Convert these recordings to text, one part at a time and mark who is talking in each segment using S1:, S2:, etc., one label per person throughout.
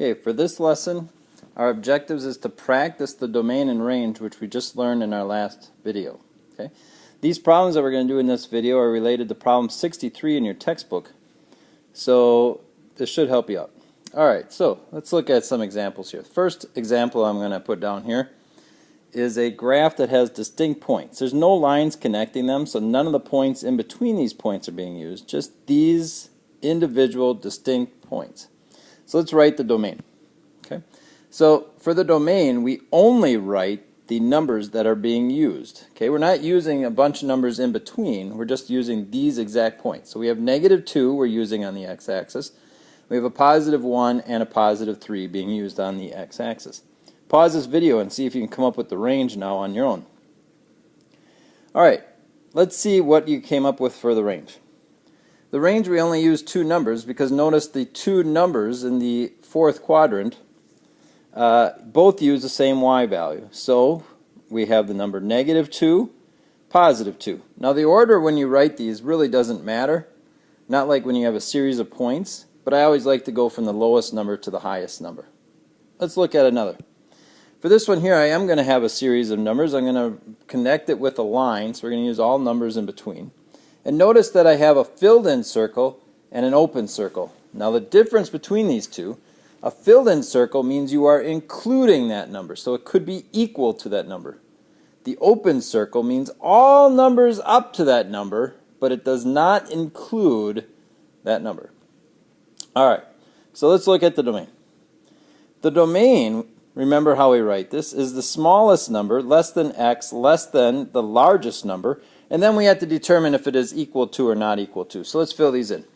S1: Okay, for this lesson, our objectives is to practice the domain and range, which we just learned in our last video. Okay, these problems that we're going to do in this video are related to problem 63 in your textbook, so this should help you out. Alright, so let's look at some examples here. The first example I'm going to put down here is a graph that has distinct points. There's no lines connecting them, so none of the points in between these points are being used, just these individual distinct points. So let's write the domain. Okay, so for the domain, we only write the numbers that are being used. Okay, we're not using a bunch of numbers in between, we're just using these exact points. So we have -2 we're using on the x-axis. We have a +1 and a +3 being used on the x-axis. Pause this video and see if you can come up with the range now on your own. Alright, let's see what you came up with for the range. The range, we only use 2 numbers because notice the 2 numbers in the fourth quadrant both use the same y value. So we have the number -2, +2. Now the order when you write these really doesn't matter, not like when you have a series of points, but I always like to go from the lowest number to the highest number. Let's look at another. For this one here, I am going to have a series of numbers. I'm going to connect it with a line, so we're going to use all numbers in between. And notice that I have a filled-in circle and an open circle. Now the difference between these two, a filled-in circle means you are including that number, so it could be equal to that number. The open circle means all numbers up to that number, but it does not include that number. Alright, so let's look at the domain. The domain, remember how we write this, is the smallest number, less than x, less than the largest number, and then we have to determine if it is equal to or not equal to. So let's fill these in.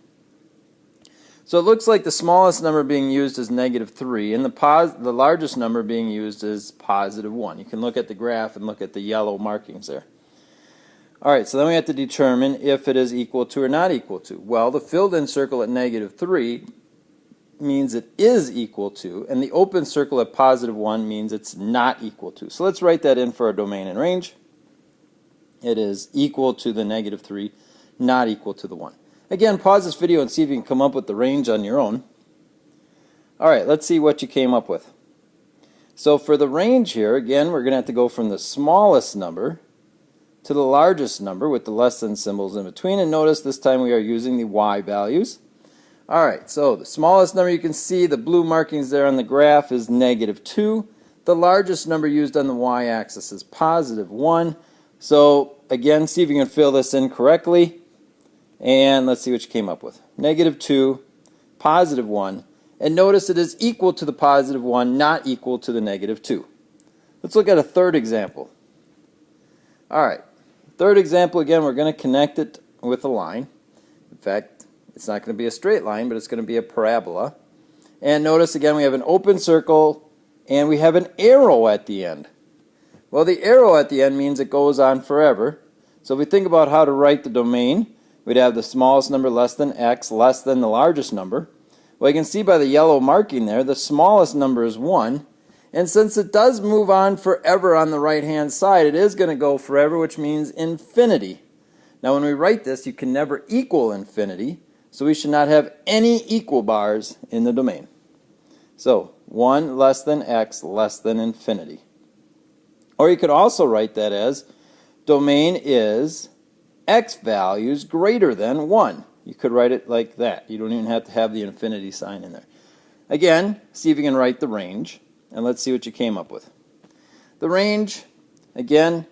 S1: So it looks like the smallest number being used is -3, and the largest number being used is +1. You can look at the graph and look at the yellow markings there. Alright, so then we have to determine if it is equal to or not equal to. Well, the filled-in circle at -3 means it is equal to, and the open circle at +1 means it's not equal to. So let's write that in for our domain and range. It is equal to the -3, not equal to the 1. Again, pause this video and see if you can come up with the range on your own. Alright, let's see what you came up with. So for the range here, again, we're going to have to go from the smallest number to the largest number with the less than symbols in between, and notice this time we are using the y values. Alright, so the smallest number, you can see the blue markings there on the graph, is -2. The largest number used on the y-axis is +1. So again, see if you can fill this in correctly, and let's see what you came up with. -2, +1, and notice it is equal to the +1, not equal to the -2. Let's look at a third example. Alright, third example, again, we're going to connect it with a line. In fact, it's not going to be a straight line, but it's going to be a parabola. And notice again we have an open circle and we have an arrow at the end. Well, the arrow at the end means it goes on forever. So if we think about how to write the domain, we'd have the smallest number less than x, less than the largest number. Well, you can see by the yellow marking there, the smallest number is 1. And since it does move on forever on the right-hand side, it is going to go forever, which means infinity. Now, when we write this, you can never equal infinity, so we should not have any equal bars in the domain. So, 1 less than x less than infinity. Or you could also write that as domain is x values greater than 1. You could write it like that. You don't even have to have the infinity sign in there. Again, see if you can write the range, and let's see what you came up with. The range, again,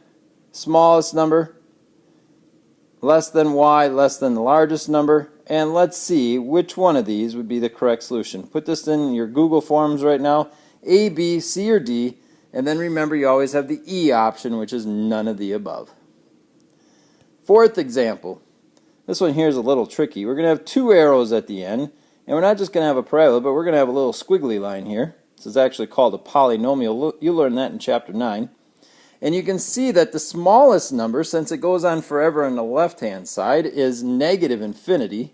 S1: smallest number, less than y, less than the largest number, and let's see which one of these would be the correct solution. Put this in your Google Forms right now, A, B, C, or D, and then remember you always have the E option, which is none of the above. Fourth example. This one here is a little tricky. We're going to have 2 arrows at the end, and we're not just going to have a parabola, but we're going to have a little squiggly line here. This is actually called a polynomial. You'll learn that in Chapter 9. And you can see that the smallest number, since it goes on forever on the left-hand side, is -infinity.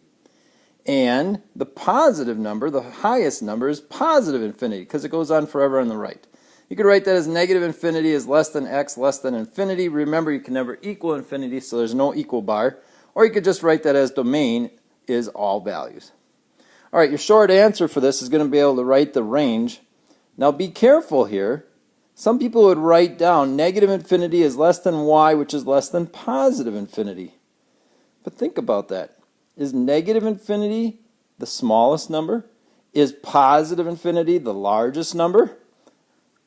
S1: And the positive number, the highest number, is +infinity because it goes on forever on the right. You could write that as -infinity is less than x less than infinity. Remember, you can never equal infinity, so there's no equal bar. Or you could just write that as domain is all values. All right, your short answer for this is going to be able to write the range. Now be careful here. Some people would write down negative infinity is less than y, which is less than positive infinity. But think about that. Is negative infinity the smallest number? Is positive infinity the largest number?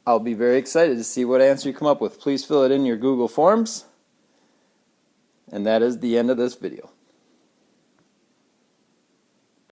S1: I'll be very excited to see what answer you come up with. Please fill it in your Google Forms. And that is the end of this video.